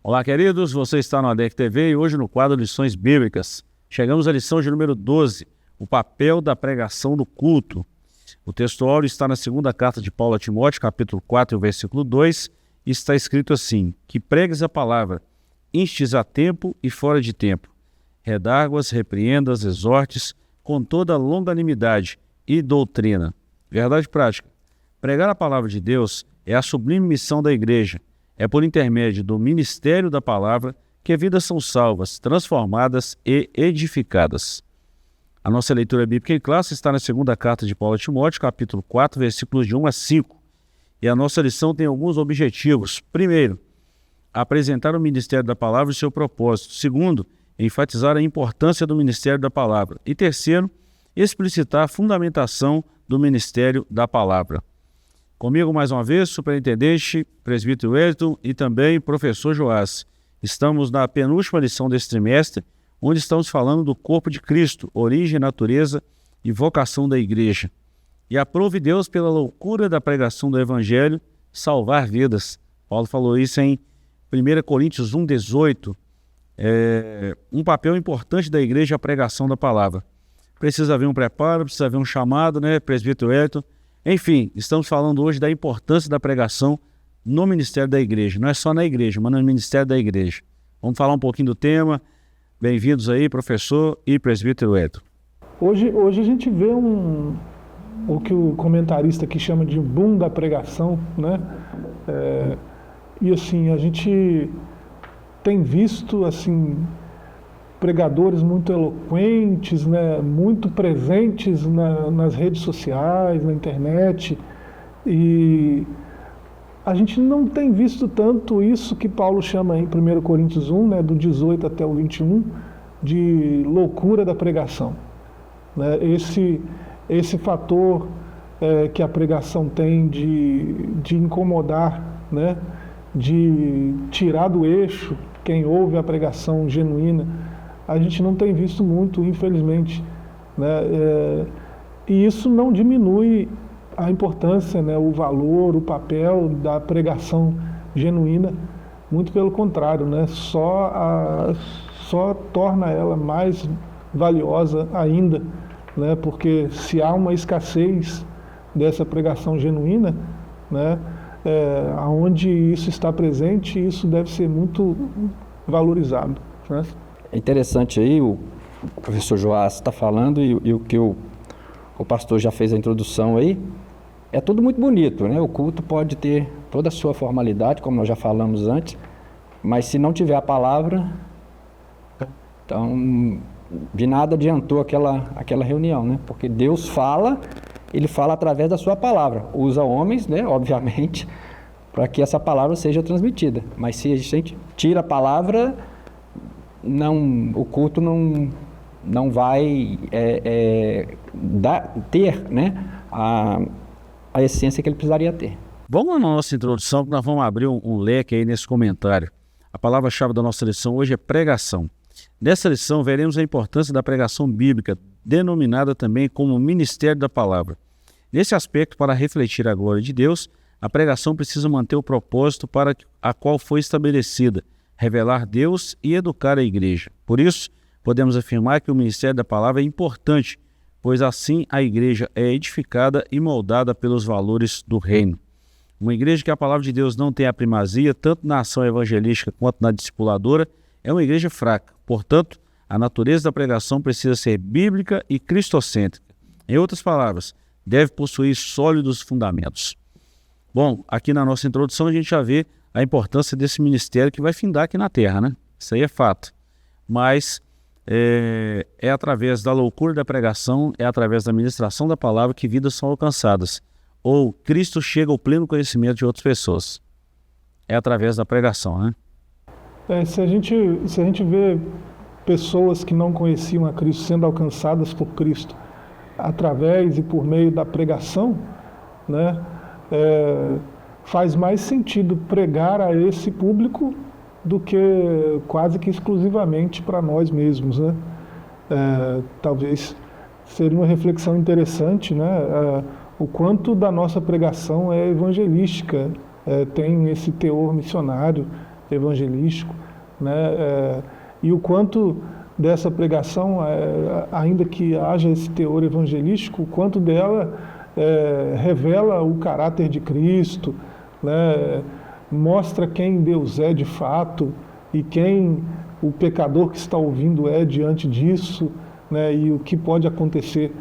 Olá, queridos, você está no ADEC TV e hoje no quadro Lições Bíblicas. Chegamos à lição de número 12, o papel da pregação no culto. O texto áureo está na segunda carta de Paulo a Timóteo, capítulo 4, versículo 2, e está escrito assim: que pregues a palavra, instes a tempo e fora de tempo, redarguas, repreendas, exortes, com toda longanimidade e doutrina. Verdade prática. Pregar a palavra de Deus é a sublime missão da igreja. É por intermédio do ministério da palavra que vidas são salvas, transformadas e edificadas. A nossa leitura bíblica em classe está na segunda carta de Paulo a Timóteo, capítulo 4, versículos de 1 a 5. E a nossa lição tem alguns objetivos. Primeiro, apresentar o ministério da palavra e seu propósito. Segundo, enfatizar a importância do ministério da palavra. E terceiro, explicitar a fundamentação do ministério da palavra. Comigo mais uma vez, superintendente, presbítero Wellington e também professor Joás. Estamos na penúltima lição deste trimestre, onde estamos falando do corpo de Cristo, origem, natureza e vocação da igreja. E aprove Deus pela loucura da pregação do evangelho salvar vidas. Paulo falou isso em 1 Coríntios 1,18. Um papel importante da igreja é a pregação da palavra. Precisa haver um preparo, precisa haver um chamado, né, presbítero Wellington? Enfim, estamos falando hoje da importância da pregação no ministério da igreja. Não é só na igreja, mas no ministério da igreja. Vamos falar um pouquinho do tema. Bem-vindos aí, professor e presbítero Wellington. Hoje a gente vê o que o comentarista aqui chama de boom da pregação, né? E assim, a gente tem visto assim, pregadores muito eloquentes, né, muito presentes nas redes sociais, na internet, e a gente não tem visto tanto isso que Paulo chama em 1 Coríntios 1, né, do 18 até o 21, de loucura da pregação. Né? Esse fator que a pregação tem de incomodar, né, de tirar do eixo quem ouve a pregação genuína, a gente não tem visto muito, infelizmente, né? E isso não diminui a importância, né, o valor, o papel da pregação genuína, muito pelo contrário, né, só torna ela mais valiosa ainda, né, porque se há uma escassez dessa pregação genuína, né, onde isso está presente, isso deve ser muito valorizado, né? É interessante aí, o professor Joás está falando e o que o pastor já fez a introdução aí, é tudo muito bonito, né? O culto pode ter toda a sua formalidade, como nós já falamos antes, mas se não tiver a palavra, então de nada adiantou aquela reunião, né? Porque Deus fala, Ele fala através da sua palavra, usa homens, né? Obviamente, para que essa palavra seja transmitida, mas se a gente tira a palavra, o culto não vai ter, né, a essência que ele precisaria ter. Vamos na nossa introdução, que nós vamos abrir um leque aí nesse comentário. A palavra-chave da nossa lição hoje é pregação. Nessa lição veremos a importância da pregação bíblica, denominada também como ministério da palavra. Nesse aspecto, para refletir a glória de Deus, a pregação precisa manter o propósito para a qual foi estabelecida, revelar Deus e educar a igreja. Por isso, podemos afirmar que o ministério da palavra é importante, pois assim a igreja é edificada e moldada pelos valores do reino. Uma igreja que a palavra de Deus não tem a primazia, tanto na ação evangelística quanto na discipuladora, é uma igreja fraca. Portanto, a natureza da pregação precisa ser bíblica e cristocêntrica. Em outras palavras, deve possuir sólidos fundamentos. Bom, aqui na nossa introdução a gente já vê a importância desse ministério que vai findar aqui na Terra, né? Isso aí é fato. Mas é através da loucura da pregação, é através da ministração da palavra que vidas são alcançadas. Ou Cristo chega ao pleno conhecimento de outras pessoas. É através da pregação, né? Se a gente vê pessoas que não conheciam a Cristo sendo alcançadas por Cristo através e por meio da pregação, né? Faz mais sentido pregar a esse público do que quase que exclusivamente para nós mesmos, né? Talvez seria uma reflexão interessante, né? O quanto da nossa pregação é evangelística, tem esse teor missionário, evangelístico, né? E o quanto dessa pregação, ainda que haja esse teor evangelístico, o quanto dela revela o caráter de Cristo, né? Mostra quem Deus é de fato e quem o pecador que está ouvindo é diante disso, né? E o que pode acontecer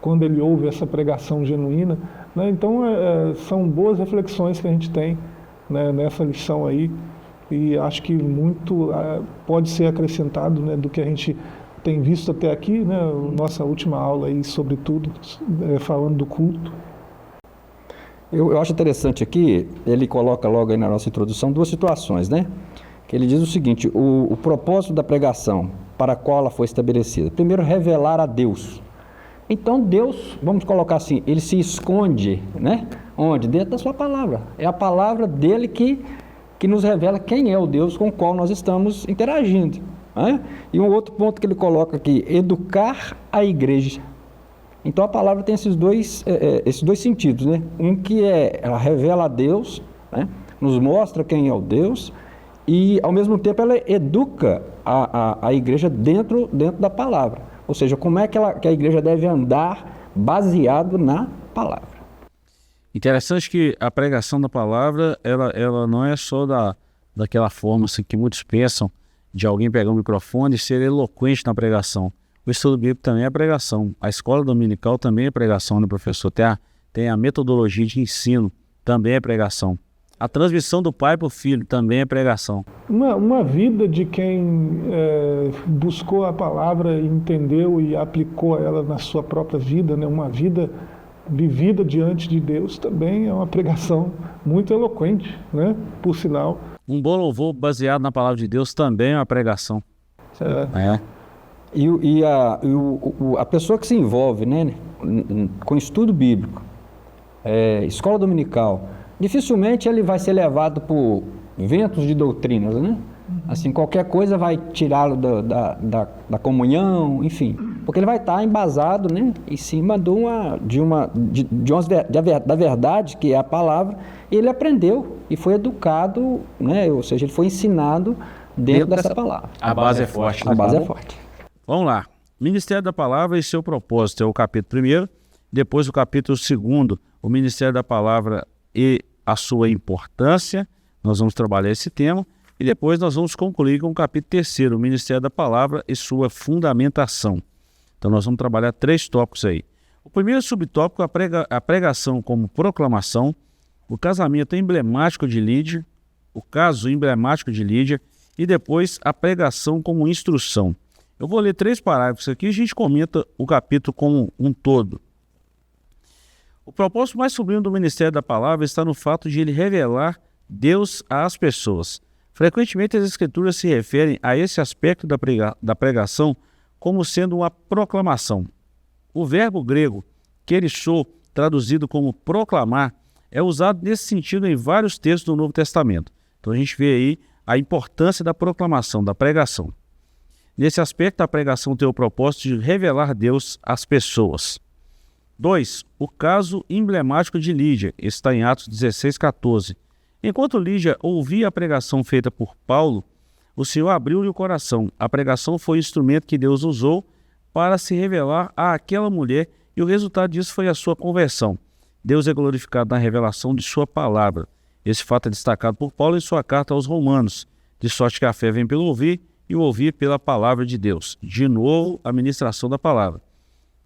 quando ele ouve essa pregação genuína, né? Então, são boas reflexões que a gente tem, né, nessa lição aí, e acho que muito pode ser acrescentado, né, do que a gente tem visto até aqui, né, nossa última aula aí, sobretudo, falando do culto. Eu acho interessante aqui, ele coloca logo aí na nossa introdução duas situações, né? Que ele diz o seguinte: o propósito da pregação para a qual ela foi estabelecida. Primeiro, revelar a Deus. Então Deus, vamos colocar assim, ele se esconde, né? Onde? Dentro da sua palavra. É a palavra dele que nos revela quem é o Deus com o qual nós estamos interagindo, né? E um outro ponto que ele coloca aqui: educar a igreja. Então a palavra tem esses dois sentidos, né? Um que ela revela a Deus, né? Nos mostra quem é o Deus, e ao mesmo tempo ela educa a igreja dentro da palavra. Ou seja, como é que a igreja deve andar baseado na palavra. Interessante que a pregação da palavra, ela não é só daquela forma assim, que muitos pensam, de alguém pegar um microfone e ser eloquente na pregação. O estudo bíblico também é pregação. A escola dominical também é pregação, né, professor? Tem a metodologia de ensino, também é pregação. A transmissão do pai para o filho também é pregação. Uma vida de quem buscou a palavra, entendeu e aplicou ela na sua própria vida, né? Uma vida vivida diante de Deus também é uma pregação muito eloquente, né? Por sinal. Um bom louvor baseado na palavra de Deus também é uma pregação. E a pessoa que se envolve, né, com estudo bíblico, escola dominical, dificilmente ele vai ser levado por ventos de doutrinas, né? Assim, qualquer coisa vai tirá-lo da comunhão, enfim, porque ele vai estar embasado, né, em cima da verdade, que é a palavra, e ele aprendeu e foi educado, né, ou seja, ele foi ensinado dentro dessa palavra. A base é forte. A base é forte. Vamos lá. Ministério da Palavra e seu propósito é o capítulo 1º, depois o capítulo 2º, o Ministério da Palavra e a sua importância. Nós vamos trabalhar esse tema e depois nós vamos concluir com o capítulo 3º, o Ministério da Palavra e sua fundamentação. Então nós vamos trabalhar 3 tópicos aí. O primeiro subtópico é a pregação como proclamação, o casamento emblemático de Lídia, o caso emblemático de Lídia e depois a pregação como instrução. Eu vou ler 3 parágrafos aqui e a gente comenta o capítulo como um todo. O propósito mais sublime do Ministério da Palavra está no fato de ele revelar Deus às pessoas. Frequentemente as Escrituras se referem a esse aspecto da pregação como sendo uma proclamação. O verbo grego kerissou, traduzido como proclamar, é usado nesse sentido em vários textos do Novo Testamento. Então a gente vê aí a importância da proclamação, da pregação. Nesse aspecto, a pregação tem o propósito de revelar Deus às pessoas. 2. O caso emblemático de Lídia, está em Atos 16:14. Enquanto Lídia ouvia a pregação feita por Paulo, o Senhor abriu-lhe o coração. A pregação foi o instrumento que Deus usou para se revelar àquela mulher e o resultado disso foi a sua conversão. Deus é glorificado na revelação de sua palavra. Esse fato é destacado por Paulo em sua carta aos Romanos, de sorte que a fé vem pelo ouvir e o ouvir pela palavra de Deus. De novo, a ministração da palavra.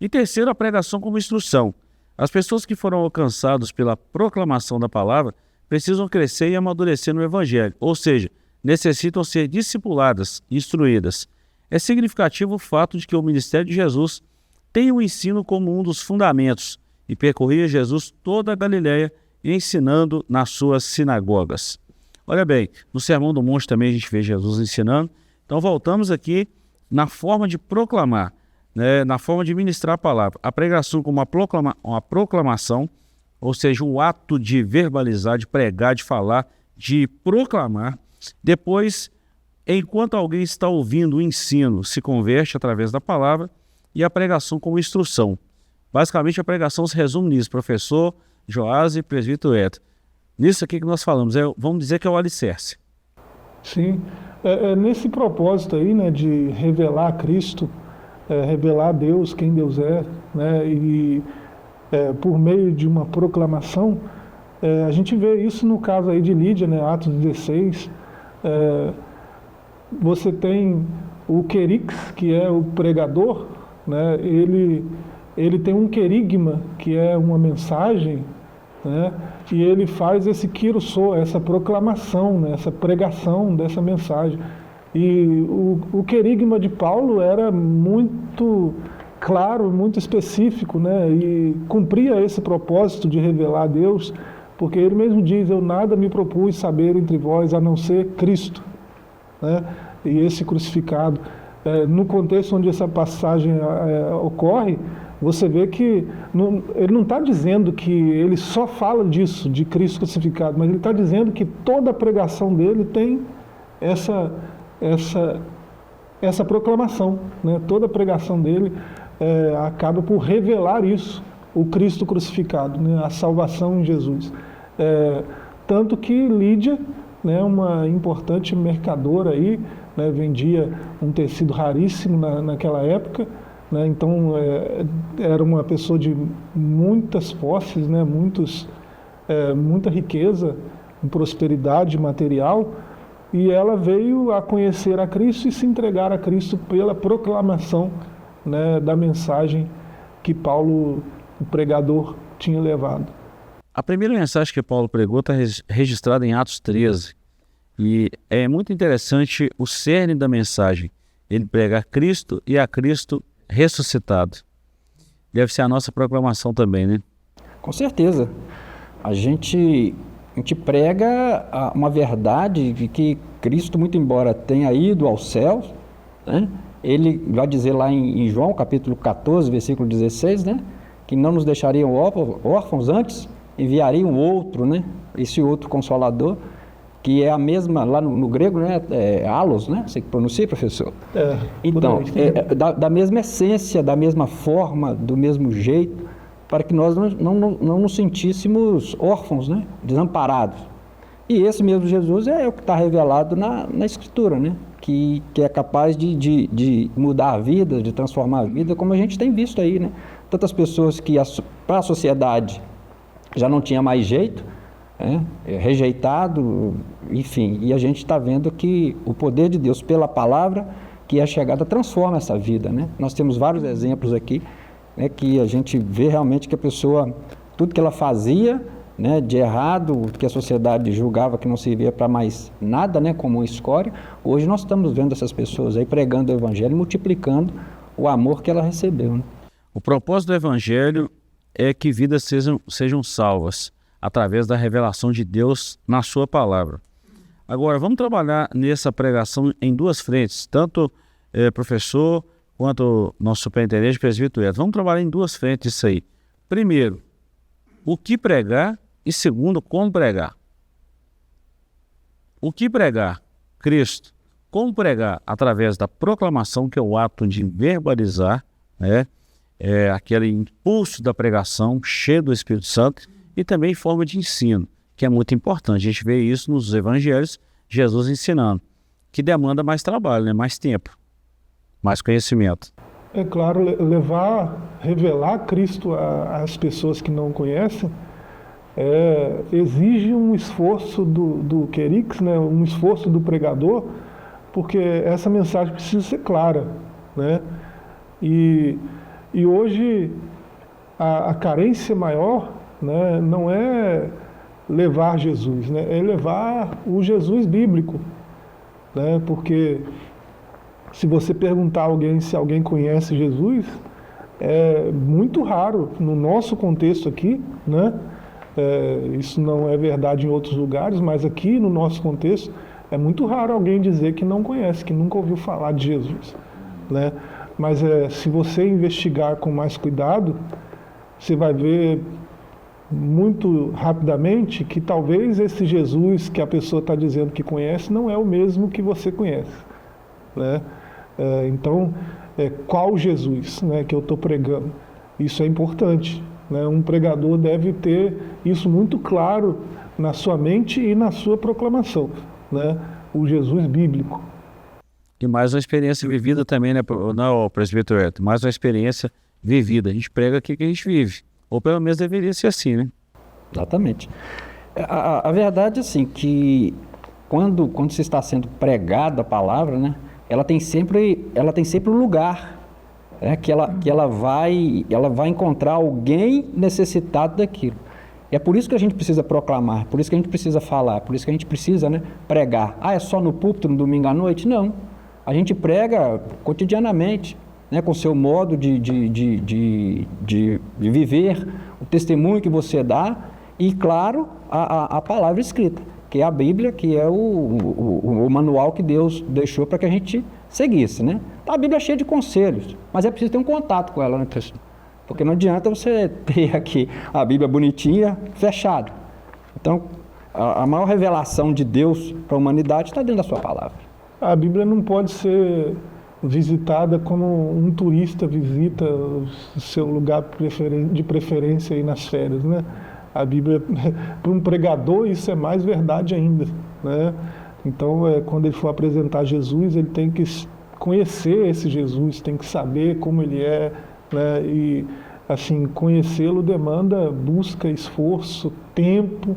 E terceiro, a pregação como instrução. As pessoas que foram alcançadas pela proclamação da palavra precisam crescer e amadurecer no Evangelho, ou seja, necessitam ser discipuladas, instruídas. É significativo o fato de que o ministério de Jesus tem o ensino como um dos fundamentos e percorria Jesus toda a Galileia ensinando nas suas sinagogas. Olha bem, no Sermão do Monte também a gente vê Jesus ensinando. Então voltamos aqui na forma de proclamar, né, na forma de ministrar a palavra. A pregação como uma proclamação, ou seja, um ato de verbalizar, de pregar, de falar, de proclamar. Depois, enquanto alguém está ouvindo o ensino, se converte através da palavra, e a pregação como instrução. Basicamente, a pregação se resume nisso, professor Joás e presbítero Eto. Nisso aqui que nós falamos, vamos dizer que é o alicerce. Sim, nesse propósito aí, né, de revelar a Cristo, revelar a Deus, quem Deus é, né, e por meio de uma proclamação, a gente vê isso no caso aí de Lídia, né, Atos 16, você tem o querix, que é o pregador, né, ele tem um querigma, que é uma mensagem, né, e ele faz esse quirossô, essa proclamação, né, essa pregação dessa mensagem. E o querigma de Paulo era muito claro, muito específico, né, e cumpria esse propósito de revelar a Deus, porque ele mesmo diz: eu nada me propus saber entre vós a não ser Cristo, né, e esse crucificado. No contexto onde essa passagem ocorre, você vê que ele não está dizendo que ele só fala disso, de Cristo crucificado, mas ele está dizendo que toda a pregação dele tem essa proclamação, né? Toda a pregação dele acaba por revelar isso, o Cristo crucificado, né? A salvação em Jesus. Tanto que Lídia, né, uma importante mercadora aí, né, vendia um tecido raríssimo naquela época, né, então era uma pessoa de muitas posses, né, muita riqueza, prosperidade material, e ela veio a conhecer a Cristo e se entregar a Cristo pela proclamação, né, da mensagem que Paulo, o pregador, tinha levado. A primeira mensagem que Paulo pregou está registrada em Atos 13. E é muito interessante o cerne da mensagem. Ele prega a Cristo e a Cristo ressuscitado. Deve ser a nossa proclamação também, né? Com certeza. A gente prega uma verdade de que Cristo, muito embora tenha ido aos céus, né, ele vai dizer lá em João, capítulo 14, versículo 16, né, que não nos deixariam órfãos, antes enviaria um outro, né, esse outro Consolador, que é a mesma, lá no grego, né, halos, né, você que pronuncia, professor? Então, da mesma essência, da mesma forma, do mesmo jeito, para que nós não nos sentíssemos órfãos, né, desamparados. E esse mesmo Jesus é o que está revelado na Escritura, né, que é capaz de mudar a vida, de transformar a vida, como a gente tem visto aí, né, tantas pessoas que para a sociedade já não tinha mais jeito, rejeitado, enfim, e a gente está vendo que o poder de Deus pela palavra, que é a chegada, transforma essa vida, né? Nós temos vários exemplos aqui, né, que a gente vê realmente que a pessoa, tudo que ela fazia, né, de errado, que a sociedade julgava que não servia para mais nada, né, como escória, hoje nós estamos vendo essas pessoas aí pregando o Evangelho, multiplicando o amor que ela recebeu, né? O propósito do Evangelho é que vidas sejam salvas através da revelação de Deus na sua palavra. Agora, vamos trabalhar nessa pregação em duas frentes, tanto professor quanto nosso superintendente de presbítero. Vamos trabalhar em duas frentes isso aí. Primeiro, o que pregar, e segundo, como pregar. O que pregar? Cristo. Como pregar? Através da proclamação, que é o ato de verbalizar, né? Aquele impulso da pregação, cheio do Espírito Santo, e também em forma de ensino, que é muito importante. A gente vê isso nos evangelhos, Jesus ensinando, que demanda mais trabalho, né? Mais tempo, mais conhecimento. É claro, revelar Cristo às pessoas que não conhecem, exige um esforço do querix, né? Um esforço do pregador, porque essa mensagem precisa ser clara, né? E hoje a carência maior, né, não é levar Jesus, né, é levar o Jesus bíblico, né, porque se você perguntar a alguém se alguém conhece Jesus, é muito raro no nosso contexto aqui, né, isso não é verdade em outros lugares, mas aqui no nosso contexto é muito raro alguém dizer que não conhece, que nunca ouviu falar de Jesus, né, mas se você investigar com mais cuidado, você vai ver muito rapidamente que talvez esse Jesus que a pessoa está dizendo que conhece não é o mesmo que você conhece, né? Então, qual Jesus, né, que eu estou pregando? Isso é importante, né? Um pregador deve ter isso muito claro na sua mente e na sua proclamação, né? O Jesus bíblico. E mais uma experiência vivida também, né, não, presbítero Hélio? Mais uma experiência vivida. A gente prega aquilo que a gente vive. Ou pelo menos deveria ser assim, né? Exatamente. A verdade é assim, que quando se está sendo pregada a palavra, né, ela tem sempre um lugar, né, que ela vai encontrar alguém necessitado daquilo. E é por isso que a gente precisa proclamar, por isso que a gente precisa falar, por isso que a gente precisa, né, pregar. Ah, é só no púlpito, no domingo à noite? Não. A gente prega cotidianamente, né, com o seu modo de viver, o testemunho que você dá e, claro, a palavra escrita, que é a Bíblia, que é o manual que Deus deixou para que a gente seguisse, né? A Bíblia é cheia de conselhos, mas é preciso ter um contato com ela, né, pessoal? Porque não adianta você ter aqui a Bíblia bonitinha, fechado. Então, a maior revelação de Deus para a humanidade está dentro da sua palavra. A Bíblia não pode ser visitada como um turista visita o seu lugar de preferência aí nas férias, né? A Bíblia, para um pregador, isso é mais verdade ainda, né? Então, quando ele for apresentar Jesus, ele tem que conhecer esse Jesus, tem que saber como ele é, né? E, assim, conhecê-lo demanda busca, esforço, tempo,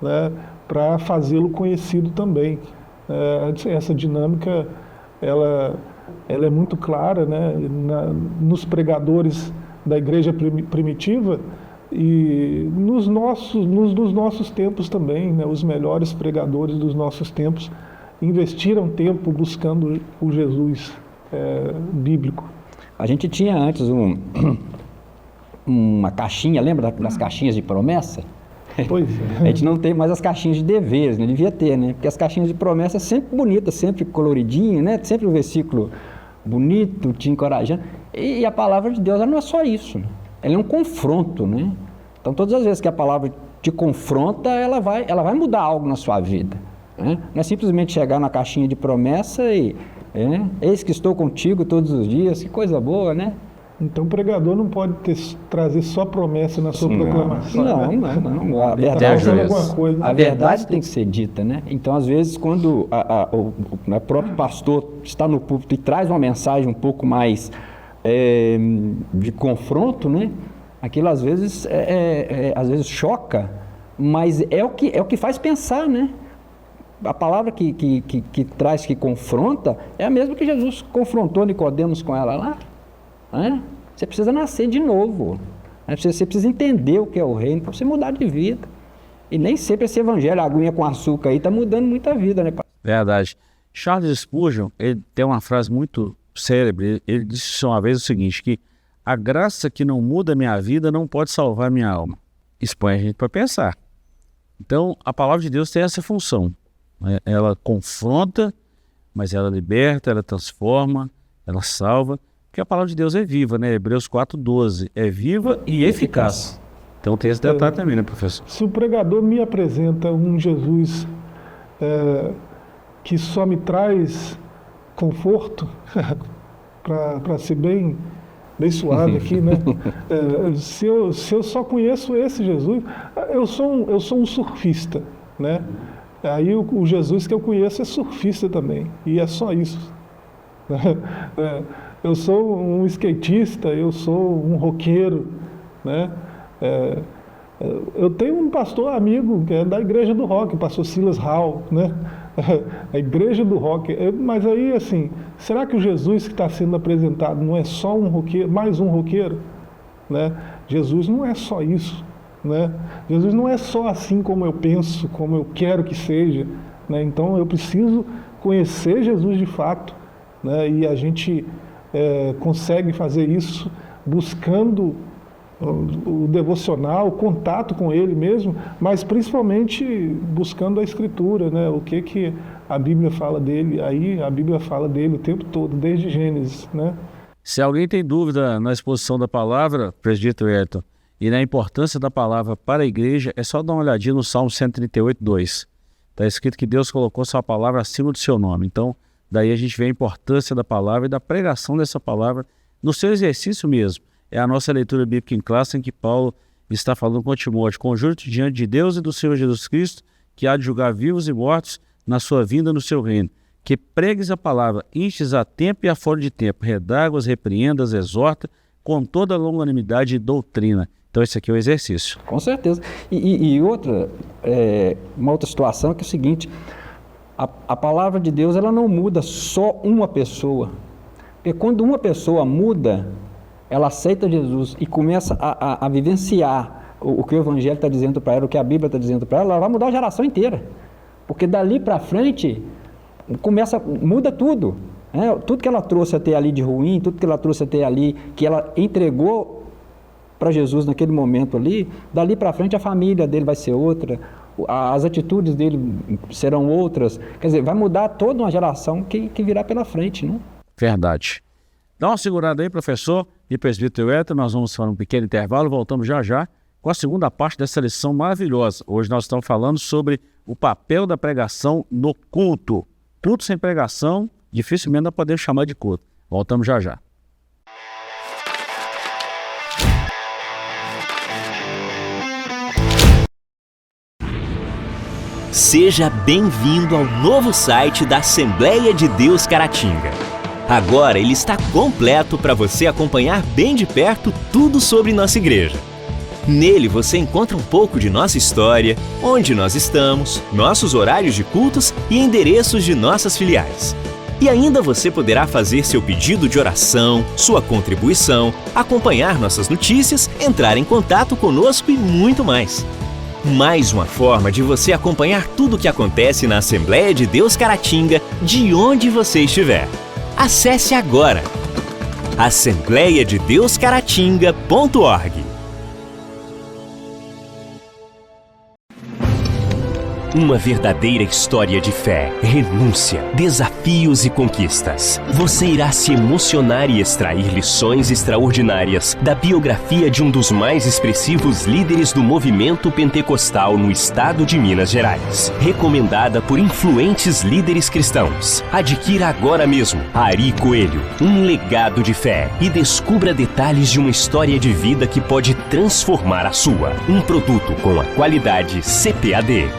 né? Para fazê-lo conhecido também. Essa dinâmica, ela é muito clara, né? Nos pregadores da igreja primitiva e nos nossos tempos também, né? Os melhores pregadores dos nossos tempos investiram tempo buscando o Jesus bíblico. A gente tinha antes uma caixinha, lembra das caixinhas de promessa? Pois é. A gente não tem mais as caixinhas de deveres, né? Devia ter, né? Porque as caixinhas de promessa sempre bonitas, sempre coloridinho, né? Sempre um versículo bonito, te encorajando. E a palavra de Deus, ela não é só isso, né? Ela é um confronto, né? Então, todas as vezes que a palavra te confronta, ela vai mudar algo na sua vida, né? Não é simplesmente chegar na caixinha de promessa e eis que estou contigo todos os dias, que coisa boa, né? Então o pregador não pode trazer só promessa na sua proclamação. Não. A verdade tem que ser dita, né? Então, às vezes, quando o próprio pastor está no púlpito e traz uma mensagem um pouco mais de confronto, né? Aquilo às vezes choca, mas é o que faz pensar, né? A palavra que traz, que confronta, é a mesma que Jesus confrontou Nicodemos com ela lá. Você precisa nascer de novo, né? Você precisa entender o que é o reino para você mudar de vida. E nem sempre esse evangelho, a aguinha com açúcar aí, está mudando muita vida, né? Verdade. Charles Spurgeon, ele tem uma frase muito célebre. Ele disse uma vez o seguinte, que a graça que não muda minha vida não pode salvar minha alma. Isso põe a gente para pensar. Então, a palavra de Deus tem essa função, né? Ela confronta, mas ela liberta, ela transforma, ela salva. Porque a palavra de Deus é viva, né? Hebreus 4:12, é viva e eficaz. Então tem esse detalhe também, né, professor? Se o pregador me apresenta um Jesus que só me traz conforto, para ser bem suave aqui, né? Se eu só conheço esse Jesus, eu sou um surfista, né? Aí o Jesus que eu conheço é surfista também, e é só isso. Eu sou um skatista, eu sou um roqueiro, né? Eu tenho um pastor amigo que é da Igreja do Rock, o pastor Silas Hall, né? A Igreja do Rock. Mas aí, assim, será que o Jesus que está sendo apresentado não é só um roqueiro, mais um roqueiro? Né? Jesus não é só isso, né? Jesus não é só assim como eu penso, como eu quero que seja, né? Então eu preciso conhecer Jesus de fato, né? E a gente consegue fazer isso buscando o devocional, o contato com ele mesmo, mas principalmente buscando a Escritura, né? O que a Bíblia fala dele. Aí a Bíblia fala dele o tempo todo, desde Gênesis, né? Se alguém tem dúvida na exposição da palavra, presbítero Ayrton, e na importância da palavra para a igreja, é só dar uma olhadinha no Salmo 138:2. Está escrito que Deus colocou sua palavra acima do seu nome. Então, daí a gente vê a importância da palavra e da pregação dessa palavra no seu exercício mesmo. É a nossa leitura bíblica em classe em que Paulo está falando com Timóteo: conjuro-te diante de Deus e do Senhor Jesus Cristo, que há de julgar vivos e mortos na sua vinda no seu reino. Que pregues a palavra, instes a tempo e a fora de tempo, redagas, repreendas, exorta, com toda a longanimidade e doutrina. Então esse aqui é o exercício. Com certeza. Uma outra situação que é o seguinte, a palavra de Deus ela não muda só uma pessoa. Porque quando uma pessoa muda, ela aceita Jesus e começa a vivenciar o que o Evangelho está dizendo para ela, o que a Bíblia está dizendo para ela, ela vai mudar a geração inteira. Porque dali para frente, muda tudo. Né? Tudo que ela trouxe até ali de ruim, tudo que ela trouxe até ali, que ela entregou para Jesus naquele momento ali, dali para frente a família dele vai ser outra, as atitudes dele serão outras. Quer dizer, vai mudar toda uma geração que virá pela frente, né? Verdade. Dá uma segurada aí, professor e presbítero Hélio, nós vamos fazer um pequeno intervalo, voltamos já já com a segunda parte dessa lição maravilhosa. Hoje nós estamos falando sobre o papel da pregação no culto. Culto sem pregação, dificilmente nós podemos chamar de culto. Voltamos já já. Seja bem-vindo ao novo site da Assembleia de Deus Caratinga. Agora ele está completo para você acompanhar bem de perto tudo sobre nossa igreja. Nele você encontra um pouco de nossa história, onde nós estamos, nossos horários de cultos e endereços de nossas filiais. E ainda você poderá fazer seu pedido de oração, sua contribuição, acompanhar nossas notícias, entrar em contato conosco e muito mais. Mais uma forma de você acompanhar tudo o que acontece na Assembleia de Deus Caratinga, de onde você estiver. Acesse agora assembleiadedeuscaratinga.org. Uma verdadeira história de fé, renúncia, desafios e conquistas. Você irá se emocionar e extrair lições extraordinárias da biografia de um dos mais expressivos líderes do movimento pentecostal no estado de Minas Gerais. Recomendada por influentes líderes cristãos. Adquira agora mesmo Ari Coelho, um legado de fé, e descubra detalhes de uma história de vida que pode transformar a sua. Um produto com a qualidade CPAD.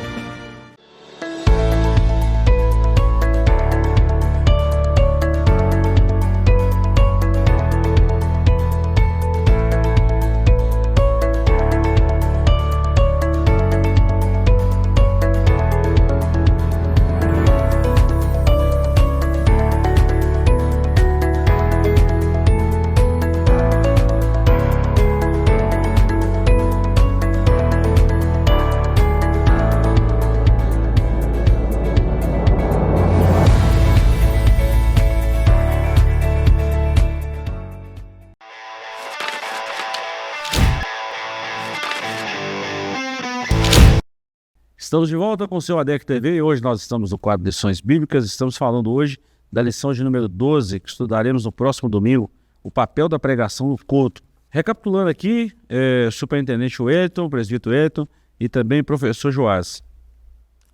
Estamos de volta com o seu ADEC TV e hoje nós estamos no quadro de lições bíblicas. Estamos falando hoje da lição de número 12, que estudaremos no próximo domingo, o papel da pregação no culto. Recapitulando aqui, superintendente Wellington, presbítero Wellington e também professor Joás.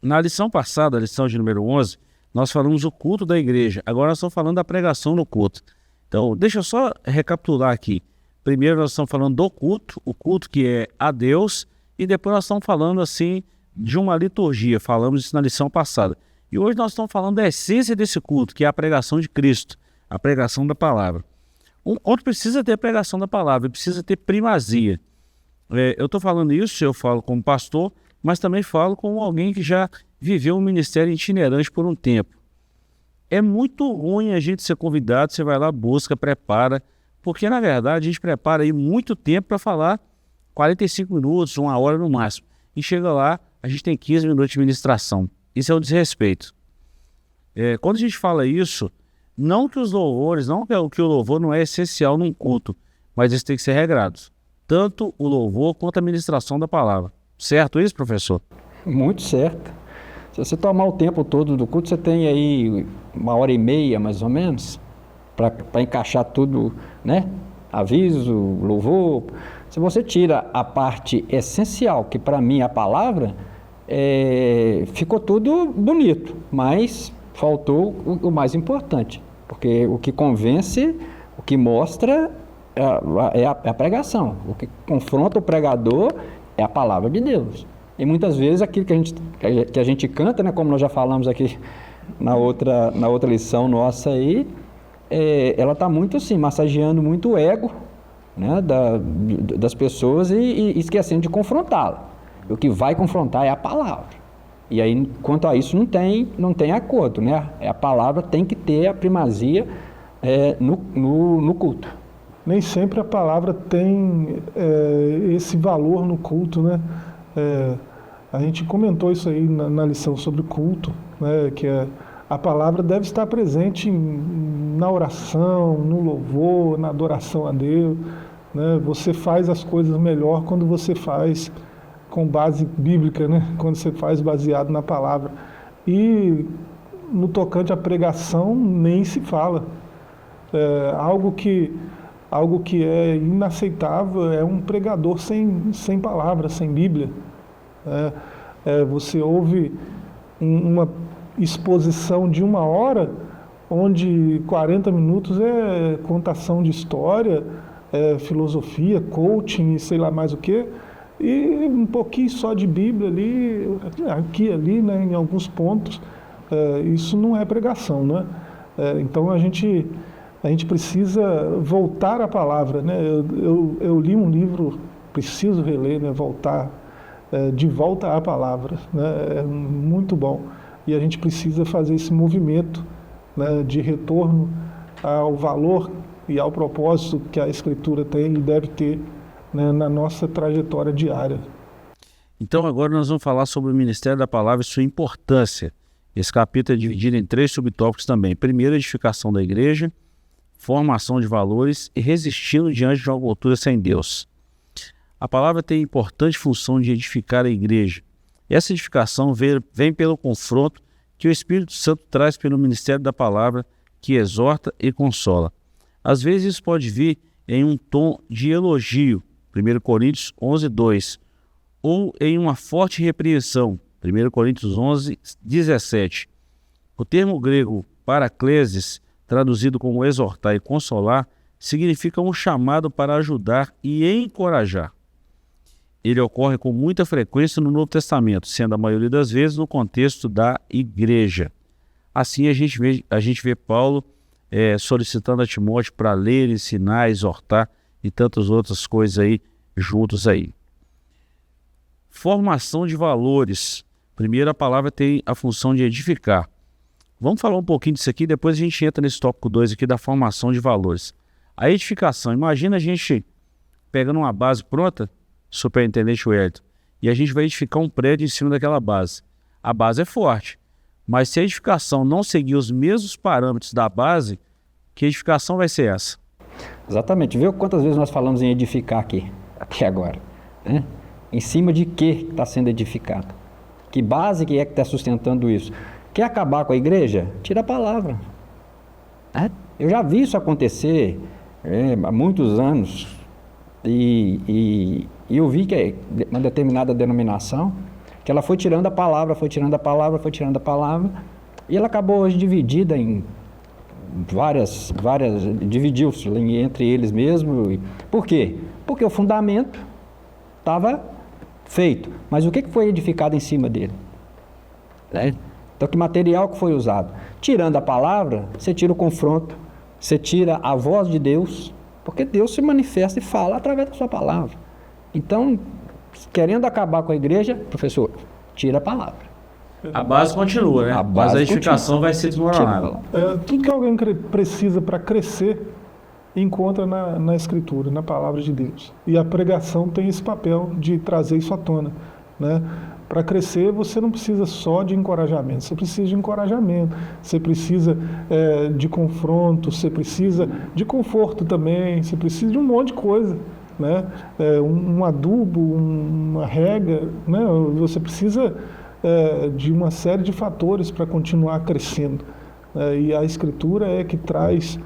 Na lição passada, a lição de número 11, nós falamos o culto da igreja. Agora nós estamos falando da pregação no culto. Então, deixa eu só recapitular aqui. Primeiro nós estamos falando do culto, o culto que é a Deus, e depois nós estamos falando assim de uma liturgia, falamos isso na lição passada. E hoje nós estamos falando da essência desse culto, que é a pregação de Cristo, a pregação da palavra. Onde precisa ter pregação da palavra, precisa ter primazia. Eu estou falando isso, eu falo como pastor, mas também falo como alguém que já viveu um ministério itinerante por um tempo. É muito ruim a gente ser convidado, você vai lá, busca, prepara, porque na verdade a gente prepara aí muito tempo para falar 45 minutos, 1 hora no máximo. E chega lá, a gente tem 15 minutos de ministração. Isso é um desrespeito. Quando a gente fala isso, não que os louvores, não que o louvor não é essencial num culto, mas isso tem que ser regrado. Tanto o louvor quanto a ministração da palavra. Certo isso, professor? Muito certo. Se você tomar o tempo todo do culto, você tem aí 1h30, mais ou menos, para encaixar tudo, né? Aviso, louvor. Se você tira a parte essencial, que para mim é a palavra, ficou tudo bonito, mas faltou o mais importante, porque o que convence, o que mostra é a pregação, o que confronta o pregador é a palavra de Deus. E muitas vezes aquilo que a gente canta, né, como nós já falamos aqui na outra lição nossa aí, ela está muito assim, massageando muito o ego, né, das pessoas e esquecendo de confrontá-la. O que vai confrontar é a palavra. E aí, quanto a isso, não tem acordo, né? A palavra tem que ter a primazia no culto. Nem sempre a palavra tem esse valor no culto, né? A gente comentou isso aí na lição sobre culto, né? Que a palavra deve estar presente na oração, no louvor, na adoração a Deus, né? Você faz as coisas melhor quando você faz com base bíblica, né? Quando você faz baseado na palavra. E no tocante à pregação, nem se fala. Algo que é inaceitável é um pregador sem palavra, sem Bíblia. Você ouve uma exposição de 1 hora, onde 40 minutos é contação de história, filosofia, coaching e sei lá mais o que, e um pouquinho só de Bíblia ali, aqui e ali, né, em alguns pontos. Isso não é pregação, né? Então a gente precisa voltar à palavra, né? Eu li um livro, preciso reler, né? De volta à palavra, né? É muito bom. E a gente precisa fazer esse movimento, né, de retorno ao valor e ao propósito que a Escritura tem e deve ter, né, na nossa trajetória diária. Então agora nós vamos falar sobre o Ministério da Palavra e sua importância. Esse capítulo é dividido em 3 subtópicos também. Primeiro, edificação da igreja, formação de valores e resistindo diante de uma cultura sem Deus. A palavra tem a importante função de edificar a igreja. Essa edificação vem pelo confronto que o Espírito Santo traz pelo Ministério da Palavra, que exorta e consola. Às vezes isso pode vir em um tom de elogio, 1 Coríntios 11:2, ou em uma forte repreensão, 1 Coríntios 11:17. O termo grego paraklesis, traduzido como exortar e consolar, significa um chamado para ajudar e encorajar. Ele ocorre com muita frequência no Novo Testamento, sendo a maioria das vezes no contexto da igreja. Assim a gente vê Paulo solicitando a Timóteo para ler, ensinar, exortar e tantas outras coisas aí juntos aí. Formação de valores. Primeiro, a palavra tem a função de edificar. Vamos falar um pouquinho disso aqui, depois a gente entra nesse tópico 2 aqui da formação de valores. A edificação, imagina a gente pegando uma base pronta, superintendente Wellington, e a gente vai edificar um prédio em cima daquela base. A base é forte, mas se a edificação não seguir os mesmos parâmetros da base, que edificação vai ser essa? Exatamente. Viu quantas vezes nós falamos em edificar aqui, até agora, né? Em cima de que está sendo edificado? Que base que é que está sustentando isso? Quer acabar com a igreja? Tira a palavra. Eu já vi isso acontecer há muitos anos. E eu vi que uma determinada denominação, que ela foi tirando a palavra, e ela acabou hoje dividida em várias dividiu-se entre eles mesmo. Por quê? Porque o fundamento estava feito, mas o que foi edificado em cima dele? Então, que material que foi usado? Tirando a palavra, você tira o confronto, você tira a voz de Deus, porque Deus se manifesta e fala através da sua palavra. Então, querendo acabar com a igreja, professor, tira a palavra. A base continua, né? Mas a edificação vai ser desmoronada. Tudo que alguém precisa para crescer, encontra na Escritura, na palavra de Deus. E a pregação tem esse papel de trazer isso à tona, né? Para crescer, você não precisa só de encorajamento, você precisa de encorajamento, você precisa de confronto, você precisa de conforto também, você precisa de um monte de coisa, né? Um adubo, uma rega, né? Você precisa de uma série de fatores para continuar crescendo. E a Escritura é que traz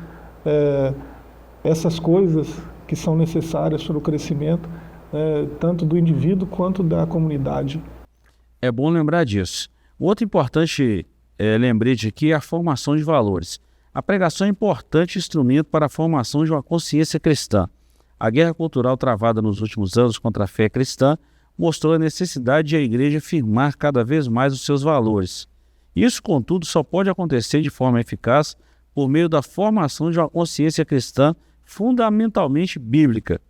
essas coisas que são necessárias para o crescimento, tanto do indivíduo quanto da comunidade. É bom lembrar disso. Outro importante lembrete aqui é a formação de valores. A pregação é um importante instrumento para a formação de uma consciência cristã. A guerra cultural travada nos últimos anos contra a fé cristã mostrou a necessidade de a igreja firmar cada vez mais os seus valores. Isso, contudo, só pode acontecer de forma eficaz por meio da formação de uma consciência cristã fundamentalmente bíblica.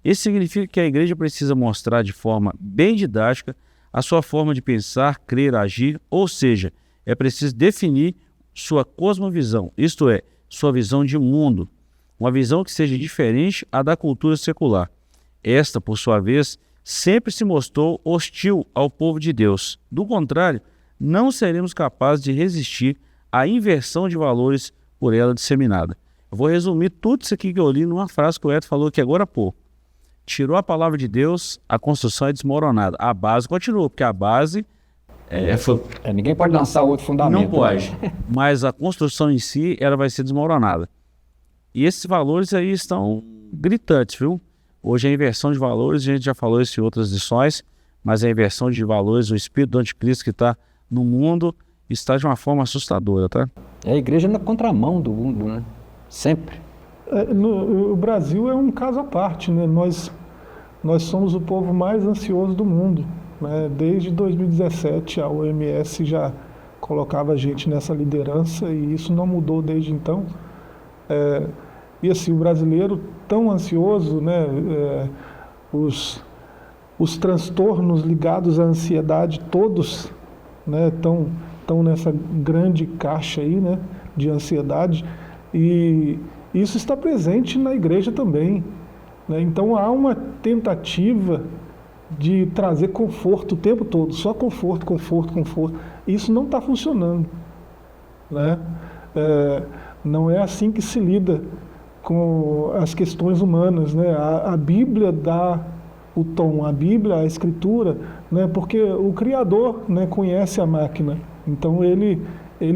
Isso significa que a igreja precisa mostrar de forma bem didática a sua forma de pensar, crer, agir, ou seja, é preciso definir sua cosmovisão, isto é, sua visão de mundo, uma visão que seja diferente à da cultura secular. Esta, por sua vez, sempre se mostrou hostil ao povo de Deus. Do contrário, não seremos capazes de resistir à inversão de valores por ela disseminada. Eu vou resumir tudo isso aqui que eu li numa frase que o Edson falou aqui agora há pouco. Tirou a palavra de Deus, a construção é desmoronada. A base continua, porque a base... ninguém pode lançar outro fundamento. Não pode, mas a construção em si, ela vai ser desmoronada. E esses valores aí estão gritantes, viu? Hoje a inversão de valores, a gente já falou isso em outras lições, mas a inversão de valores, o espírito do anticristo que está no mundo, está de uma forma assustadora, tá? A igreja na contramão do mundo, né? Sempre. O Brasil é um caso à parte, né? Nós somos o povo mais ansioso do mundo, né? Desde 2017 a OMS já colocava a gente nessa liderança e isso não mudou desde então. E assim, o brasileiro tão ansioso, né? Os transtornos ligados à ansiedade todos, né? Estão nessa grande caixa aí, né? De ansiedade, e isso está presente na igreja também, né? Então há uma tentativa de trazer conforto o tempo todo, só conforto, conforto, conforto. Isso não está funcionando, né? Não é assim que se lida com as questões humanas, né? A Bíblia dá o tom, a Bíblia, a Escritura, né? Porque o Criador, né, conhece a máquina, então ele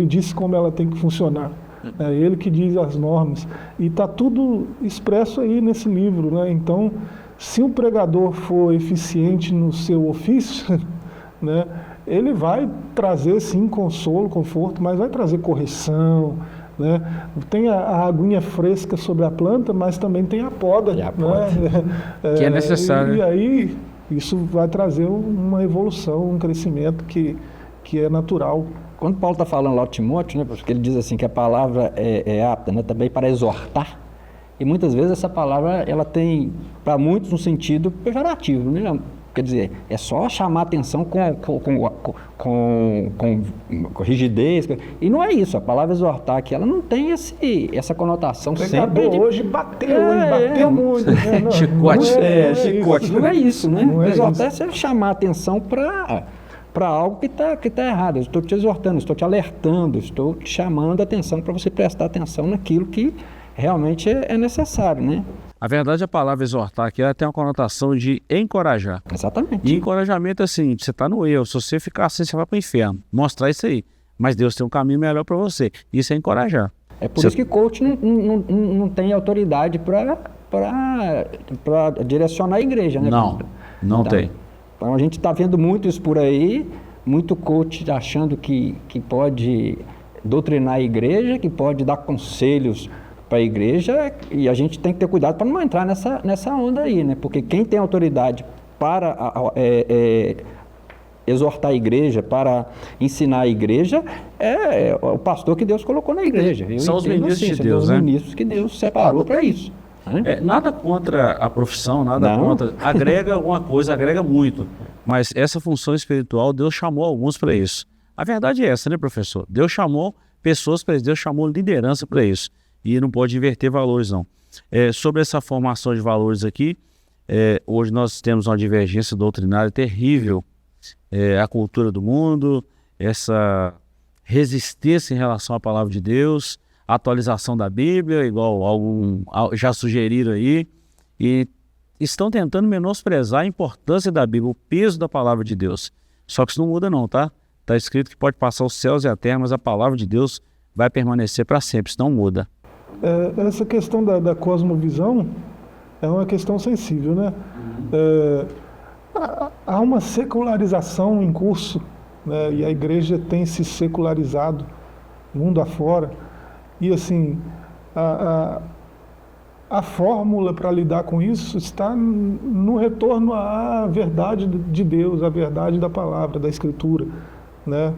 disse como ela tem que funcionar. É ele que diz as normas. E está tudo expresso aí nesse livro, né? Então, se um pregador for eficiente no seu ofício, né, ele vai trazer, sim, consolo, conforto, mas vai trazer correção, né? Tem a aguinha fresca sobre a planta, mas também tem a poda. E a poda. Né? Que é necessário. E aí, isso vai trazer uma evolução, um crescimento que é natural. Quando Paulo está falando lá ao Timóteo, né, porque ele diz assim que a palavra é apta, né, também para exortar, e muitas vezes essa palavra ela tem, para muitos, um sentido pejorativo, né? Quer dizer, é só chamar atenção com rigidez, e não é isso. A palavra exortar aqui, ela não tem essa conotação sempre de... hoje bateu muito. Né? Não, Chicote. Chicote. Não é isso, né? Não é exortar isso. é chamar atenção para algo que tá errado. Eu estou te exortando, estou te alertando, estou te chamando a atenção para você prestar atenção naquilo que realmente é necessário, né? A verdade, a palavra exortar aqui, ela tem uma conotação de encorajar. Exatamente. E encorajamento é assim, você está no erro, se você ficar assim, você vai para o inferno. Mostrar isso aí. Mas Deus tem um caminho melhor para você. Isso é encorajar. É por isso que coach não tem autoridade para direcionar a igreja, né? Não tem. Então a gente está vendo muito isso por aí, muito coach achando que pode doutrinar a igreja, que pode dar conselhos para a igreja, e a gente tem que ter cuidado para não entrar nessa onda aí, né? Porque quem tem autoridade para exortar a igreja, para ensinar a igreja, é o pastor que Deus colocou na igreja. São os ministros de Deus, né? Os ministros que Deus separou para isso. Nada contra a profissão, nada contra. Agrega alguma coisa, agrega muito. Mas essa função espiritual, Deus chamou alguns para isso. A verdade é essa, né, professor? Deus chamou pessoas para isso, Deus chamou liderança para isso. E não pode inverter valores, não. Sobre essa formação de valores aqui, hoje nós temos uma divergência doutrinária terrível. A cultura do mundo, essa resistência em relação à palavra de Deus, a atualização da Bíblia, igual já sugeriram aí, e estão tentando menosprezar a importância da Bíblia, o peso da palavra de Deus. Só que isso não muda não, tá? Está escrito que pode passar os céus e a terra, mas a palavra de Deus vai permanecer para sempre, isso não muda. Essa questão da cosmovisão é uma questão sensível, né? Há uma secularização em curso, né? E a igreja tem se secularizado mundo afora. E assim, a fórmula para lidar com isso está no retorno à verdade de Deus, à verdade da palavra, da Escritura, né?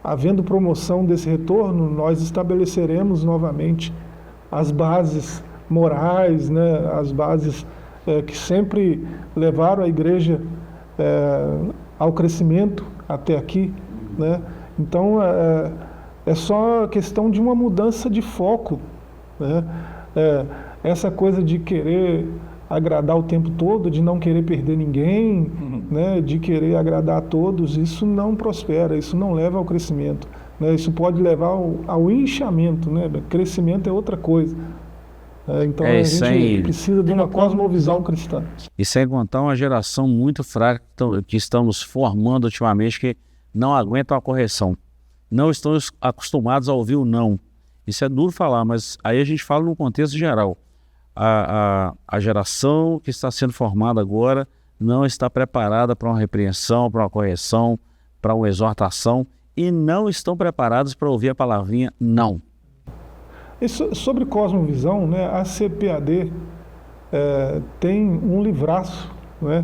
Havendo promoção desse retorno, nós estabeleceremos novamente as bases morais, né? As bases que sempre levaram a igreja ao crescimento até aqui, né? Então, é só questão de uma mudança de foco, né? Essa coisa de querer agradar o tempo todo, de não querer perder ninguém, né? De querer agradar a todos, isso não prospera, isso não leva ao crescimento, né? Isso pode levar ao inchamento, né? Crescimento é outra coisa. Então a gente precisa de uma cosmovisão cristã. E sem contar uma geração muito fraca que estamos formando ultimamente, que não aguenta uma correção. Não estão acostumados a ouvir o não. Isso é duro falar, mas aí a gente fala no contexto geral. A geração que está sendo formada agora não está preparada para uma repreensão, para uma correção, para uma exortação, e não estão preparados para ouvir a palavrinha não. E sobre cosmovisão, né, a CPAD tem um livraço, né,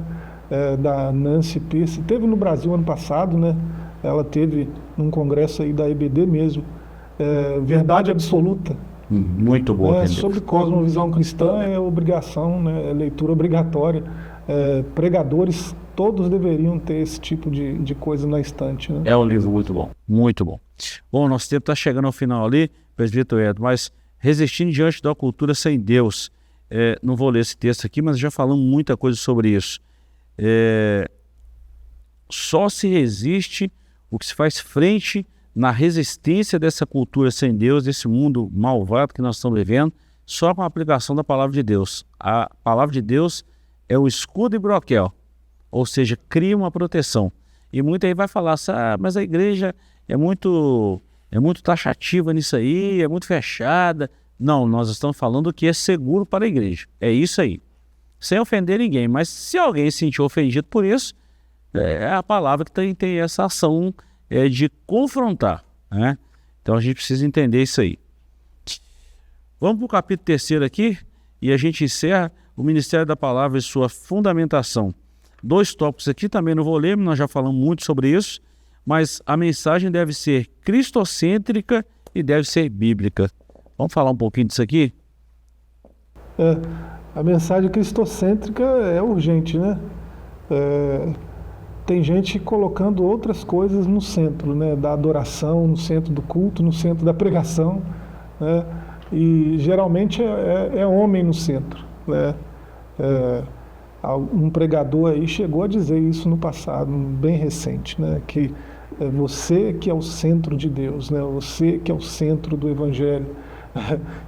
da Nancy Pierce. Teve no Brasil ano passado, né? Ela teve num congresso aí da EBD mesmo. Verdade Absoluta. Muito boa. Sobre cosmovisão cristã é obrigação, né, é leitura obrigatória. Pregadores todos deveriam ter esse tipo de coisa na estante, né? É um livro muito bom, muito bom. Bom, nosso tempo está chegando ao final ali, presbítero Edson, mas resistindo diante da cultura sem Deus. Não vou ler esse texto aqui, mas já falamos muita coisa sobre isso. Só se resiste o que se faz frente na resistência dessa cultura sem Deus, desse mundo malvado que nós estamos vivendo, só com a aplicação da palavra de Deus. A palavra de Deus é o escudo e broquel, ou seja, cria uma proteção. E muita aí vai falar assim, mas a igreja é muito taxativa nisso aí, é muito fechada. Não, nós estamos falando que é seguro para a igreja. É isso aí. Sem ofender ninguém, mas se alguém se sentir ofendido por isso, é a palavra que tem essa ação de confrontar, né? Então a gente precisa entender isso aí. Vamos para o capítulo 3 aqui e a gente encerra o Ministério da Palavra e sua fundamentação. 2 tópicos aqui, também não vou ler, nós já falamos muito sobre isso, mas a mensagem deve ser cristocêntrica e deve ser bíblica. Vamos falar um pouquinho disso aqui? A mensagem cristocêntrica é urgente, né? Tem gente colocando outras coisas no centro, né? Da adoração, no centro do culto, no centro da pregação, né? E geralmente é homem no centro, né? Um pregador aí chegou a dizer isso no passado, bem recente, né? Que é você que é o centro de Deus, né? Você que é o centro do Evangelho.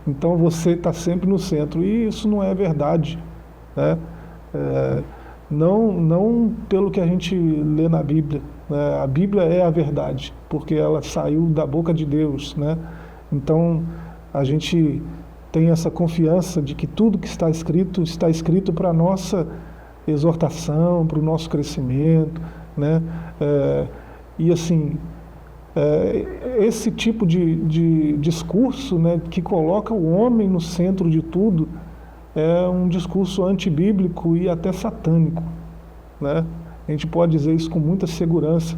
Então você está sempre no centro, e isso não é verdade, né? Não pelo que a gente lê na Bíblia, né? A Bíblia é a verdade, porque ela saiu da boca de Deus, né? Então a gente tem essa confiança de que tudo que está escrito para a nossa exortação, para o nosso crescimento, né? E assim, esse tipo de discurso, né, que coloca o homem no centro de tudo, é um discurso antibíblico e até satânico, né? A gente pode dizer isso com muita segurança.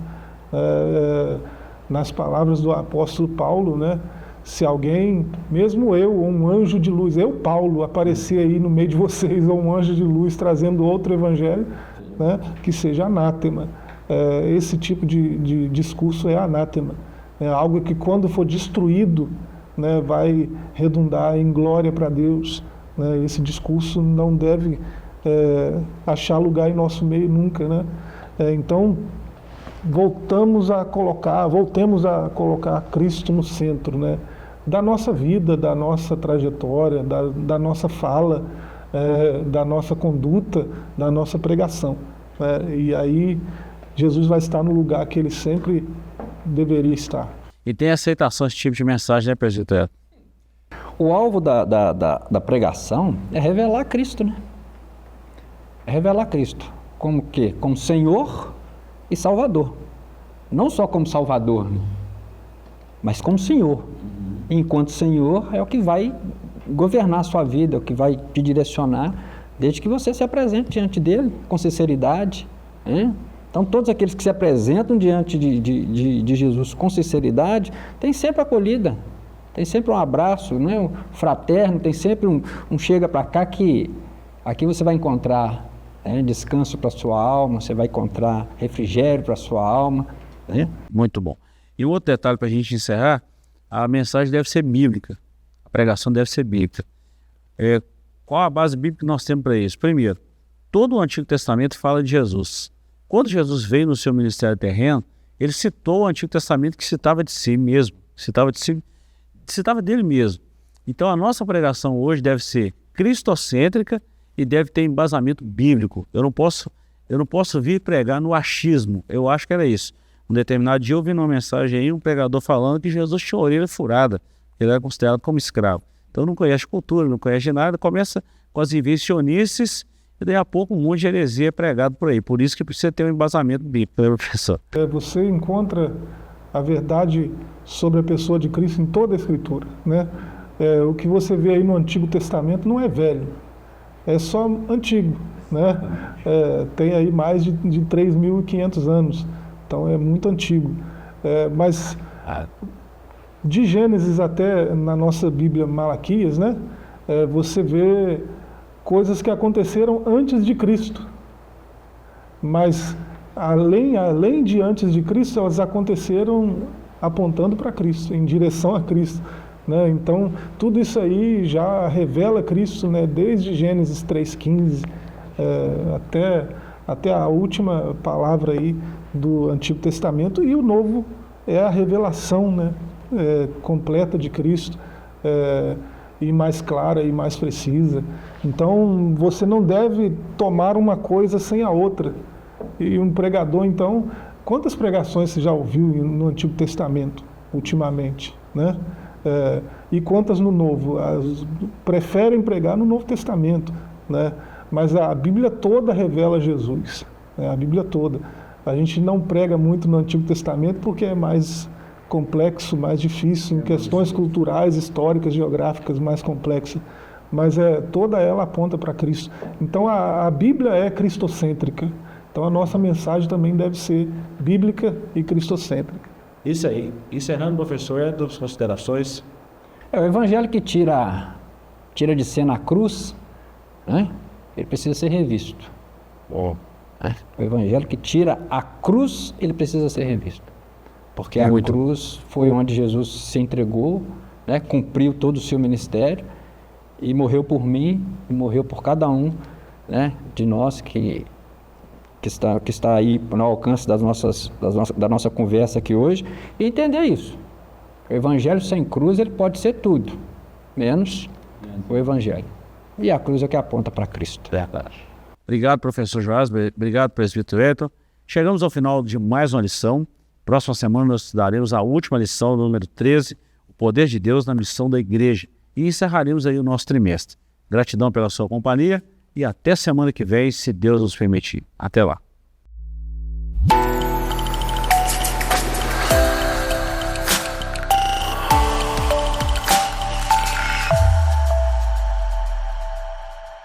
Nas palavras do apóstolo Paulo, né? Se alguém, mesmo eu, ou um anjo de luz, eu, Paulo, aparecer aí no meio de vocês, ou um anjo de luz trazendo outro evangelho, né, que seja anátema. Esse tipo de discurso é anátema. É algo que, quando for destruído, né, vai redundar em glória para Deus, né? Esse discurso não deve achar lugar em nosso meio nunca, né? Então, voltemos a colocar Cristo no centro, né? Da nossa vida, da nossa trajetória, da nossa fala, da nossa conduta, da nossa pregação, né? E aí Jesus vai estar no lugar que ele sempre deveria estar. E tem aceitação esse tipo de mensagem, né, presbítero? O alvo da pregação é revelar Cristo, né? É revelar Cristo. Como quê? Como Senhor e Salvador. Não só como Salvador, mas como Senhor. Enquanto Senhor é o que vai governar a sua vida, o que vai te direcionar, desde que você se apresente diante dele com sinceridade, né? Então, todos aqueles que se apresentam diante de Jesus com sinceridade, tem sempre acolhida, tem sempre um abraço, né? Um fraterno, tem sempre um chega para cá, que aqui você vai encontrar, né, descanso para a sua alma, você vai encontrar refrigério para a sua alma, né? Muito bom. E um outro detalhe para a gente encerrar, a mensagem deve ser bíblica, a pregação deve ser bíblica. Qual a base bíblica que nós temos para isso? Primeiro, todo o Antigo Testamento fala de Jesus. Quando Jesus veio no seu ministério terreno, ele citou o Antigo Testamento, que citava de si mesmo, citava dele mesmo. Então a nossa pregação hoje deve ser cristocêntrica e deve ter embasamento bíblico. Eu não posso vir pregar no achismo. Eu acho que era isso. Um determinado dia eu vi numa mensagem aí um pregador falando que Jesus tinha a orelha furada, ele era considerado como escravo. Então não conhece cultura, não conhece nada, começa com as invencionices e daí a pouco um monte de heresia é pregado por aí. Por isso que precisa ter um embasamento bíblico, né, professor? Você encontra a verdade sobre a pessoa de Cristo em toda a Escritura, né? O que você vê aí no Antigo Testamento não é velho, é só antigo, né? Tem aí mais de 3.500 anos, então é muito antigo. Mas de Gênesis até na nossa Bíblia Malaquias, né? Você vê coisas que aconteceram antes de Cristo, mas além de antes de Cristo, elas aconteceram apontando para Cristo, em direção a Cristo, né? Então, tudo isso aí já revela Cristo, né? Desde Gênesis 3,15 até a última palavra aí do Antigo Testamento, e o Novo é a revelação, né? Completa de Cristo, e mais clara e mais precisa. Então, você não deve tomar uma coisa sem a outra. E um pregador, então, quantas pregações você já ouviu no Antigo Testamento, ultimamente, né? E quantas no Novo? Preferem pregar no Novo Testamento, né? Mas a Bíblia toda revela Jesus, né? A Bíblia toda. A gente não prega muito no Antigo Testamento porque é mais complexo, mais difícil, em questões culturais, históricas, geográficas, mais complexas. Mas toda ela aponta para Cristo. Então a Bíblia é cristocêntrica. Então a nossa mensagem também deve ser bíblica e cristocêntrica. Isso aí. Encerrando, professor, das considerações. O evangelho que tira de cena a cruz, né? Ele precisa ser revisto. Bom. O evangelho que tira a cruz, ele precisa ser revisto. Porque a cruz foi onde Jesus se entregou, né? Cumpriu todo o seu ministério e morreu por mim, e morreu por cada um, né, de nós que está aí no alcance da nossa conversa aqui hoje, e entender isso. O evangelho sem cruz, ele pode ser tudo, menos o evangelho. E a cruz é que aponta para Cristo. Obrigado, professor Joás. Obrigado, presbítero Elton. Chegamos ao final de mais uma lição. Próxima semana nós daremos a última lição, número 13, o poder de Deus na missão da igreja. E encerraremos aí o nosso trimestre. Gratidão pela sua companhia e até semana que vem, se Deus nos permitir. Até lá.